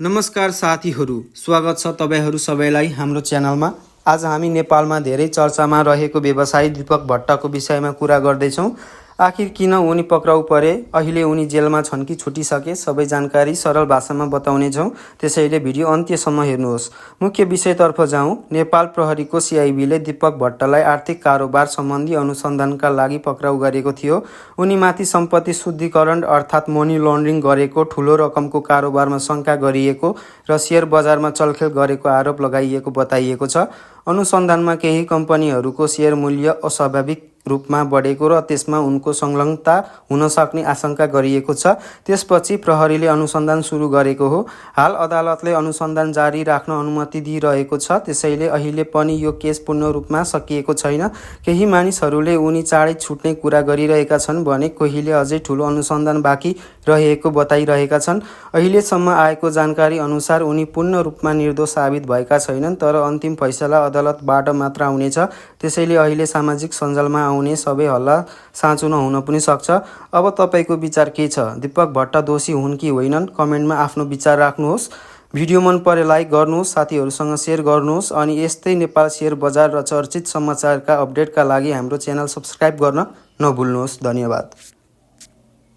नमस्कार साथीहरू, स्वागत छ तपाईहरू सबैलाई हाम्रो च्यानलमा। आज हामी नेपालमा धेरै चर्चामा रहेको व्यवसायी दीपक भट्टको विषयमा कुरा गर्दैछौँ। आखिर किन उनी पक्राउ परे, अहिले उनी जेलमा छन् कि छुटिसके, सबै जानकारी सरल भाषामा बताउनेछौँ। त्यसैले भिडियो अन्त्यसम्म हेर्नुहोस्। मुख्य विषयतर्फ जाउँ। नेपाल प्रहरीको सिआइबीले दीपक भट्टलाई आर्थिक कारोबार सम्बन्धी अनुसन्धानका लागि पक्राउ गरेको थियो। उनीमाथि सम्पत्ति शुद्धिकरण अर्थात् मनी लन्ड्रिङ गरेको, ठूलो रकमको कारोबारमा शङ्का गरिएको र शेयर बजारमा चलखेल गरेको आरोप लगाइएको बताइएको छ। अनुसन्धानमा केही कम्पनीहरूको शेयर मूल्य अस्वाभाविक रूपमा बढेको र त्यसमा उनको संलग्नता हुन सक्ने आशंका गरिएको छ। त्यसपछि प्रहरीले अनुसन्धान सुरु गरेको हो। हाल अदालतले अनुसन्धान जारी राख्न अनुमति दिइरहेको छ। त्यसैले अहिले पनि यो केस पूर्ण रूपमा सकिएको छैन। केही मानिसहरूले उनी चाँडै छुट्ने कुरा गरिरहेका छन् भने कोहीले अझै ठूलो अनुसन्धान बाँकी रहेको बताइरहेका छन्। अहिलेसम्म आएको जानकारी अनुसार उनी पूर्ण रूपमा निर्दोष साबित भएका छैनन्, तर अन्तिम फैसला अदालतबाट मात्र आउनेछ। त्यसैले अहिले सामाजिक सञ्जालमा आउने सबै हल्ला साँचो नहुन पनि सक्छ। अब तपाईको विचार के छ? दीपक भट्ट दोषी हुन् कि होइनन्? कमेन्टमा आफ्नो विचार राख्नुहोस्। भिडियो मन परे लाइक गर्नुहोस्, साथीहरूसँग सेयर गर्नुहोस् अनि यस्तै नेपाल शेयर बजार र चर्चित समाचारका अपडेटका लागि हाम्रो च्यानल सब्स्क्राइब गर्न नभुल्नुहोस्। धन्यवाद।